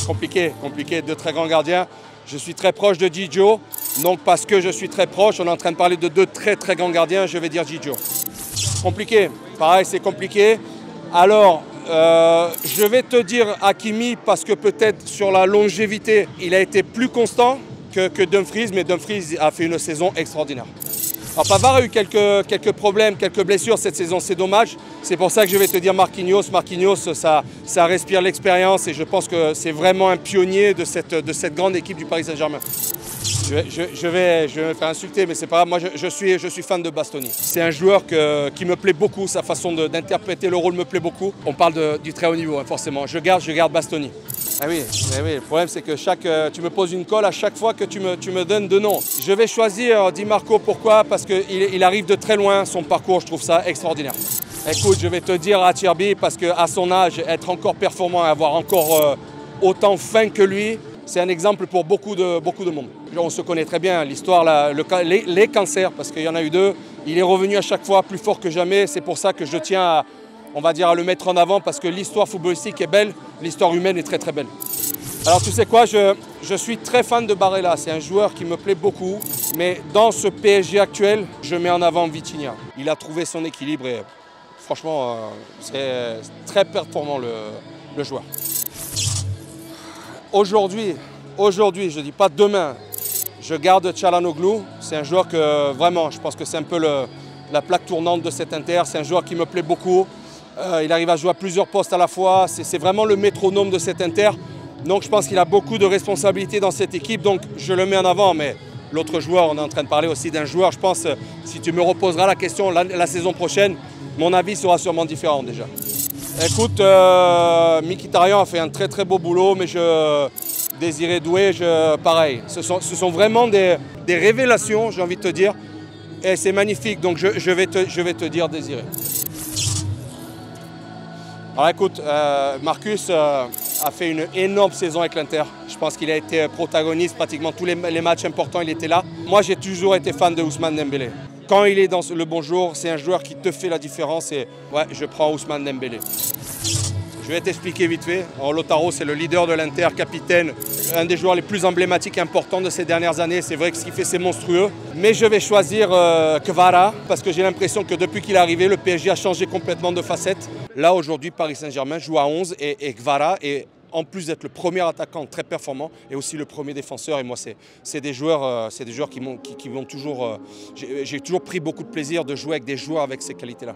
compliqué, deux très grands gardiens. Je suis très proche de Gigio, donc parce que je suis très proche, on est en train de parler de deux très grands gardiens, je vais dire Gigio. Compliqué, pareil, c'est compliqué. Alors, je vais te dire Hakimi parce que peut-être sur la longévité, il a été plus constant que Dumfries, mais Dumfries a fait une saison extraordinaire. Alors Pavard a eu quelques problèmes, quelques blessures cette saison, c'est dommage. C'est pour ça que je vais te dire Marquinhos. Marquinhos, ça respire l'expérience et je pense que c'est vraiment un pionnier de cette grande équipe du Paris Saint-Germain. Je vais me faire insulter, mais c'est pas grave. Moi, je suis fan de Bastoni. C'est un joueur qui me plaît beaucoup. Sa façon d'interpréter le rôle me plaît beaucoup. On parle du très haut niveau, hein, forcément. Je garde Bastoni. Ah oui, le problème c'est que tu me poses une colle à chaque fois que tu me donnes deux noms. Je vais choisir Di Marco, pourquoi? Parce qu'il arrive de très loin, son parcours, je trouve ça extraordinaire. Écoute, je vais te dire Acerbi parce qu'à son âge, être encore performant et avoir encore autant faim que lui, c'est un exemple pour beaucoup de monde. On se connaît très bien, l'histoire, les cancers, parce qu'il y en a eu deux. Il est revenu à chaque fois plus fort que jamais, c'est pour ça que je tiens à le mettre en avant parce que l'histoire footballistique est belle, l'histoire humaine est très belle. Alors tu sais quoi, je suis très fan de Barella, c'est un joueur qui me plaît beaucoup, mais dans ce PSG actuel, je mets en avant Vitinha. Il a trouvé son équilibre et franchement, c'est très performant le joueur. Aujourd'hui, je ne dis pas demain, je garde Çalhanoğlu, c'est un joueur que vraiment, je pense que c'est un peu la plaque tournante de cet Inter, c'est un joueur qui me plaît beaucoup. Il arrive à jouer à plusieurs postes à la fois, c'est vraiment le métronome de cet Inter. Donc je pense qu'il a beaucoup de responsabilités dans cette équipe, donc je le mets en avant. Mais l'autre joueur, on est en train de parler aussi d'un joueur, je pense, si tu me reposeras la question la saison prochaine, mon avis sera sûrement différent déjà. Écoute, Mkhitaryan a fait un très beau boulot, mais Désiré Doué, pareil. Ce sont vraiment des révélations, j'ai envie de te dire, et c'est magnifique, donc je vais te dire Désiré. Alors écoute, Marcus a fait une énorme saison avec l'Inter. Je pense qu'il a été protagoniste pratiquement tous les matchs importants, il était là. Moi, j'ai toujours été fan de Ousmane Dembélé. Quand il est dans le bon jour, c'est un joueur qui te fait la différence et ouais, je prends Ousmane Dembélé. Je vais t'expliquer vite fait. Lautaro, c'est le leader de l'Inter, capitaine, un des joueurs les plus emblématiques et importants de ces dernières années. C'est vrai que ce qu'il fait, c'est monstrueux. Mais je vais choisir Kvara parce que j'ai l'impression que depuis qu'il est arrivé, le PSG a changé complètement de facette. Là, aujourd'hui, Paris Saint-Germain joue à 11 et Kvara est, en plus d'être le premier attaquant très performant, et aussi le premier défenseur. Et moi, c'est des joueurs qui m'ont toujours... J'ai toujours pris beaucoup de plaisir de jouer avec des joueurs avec ces qualités-là.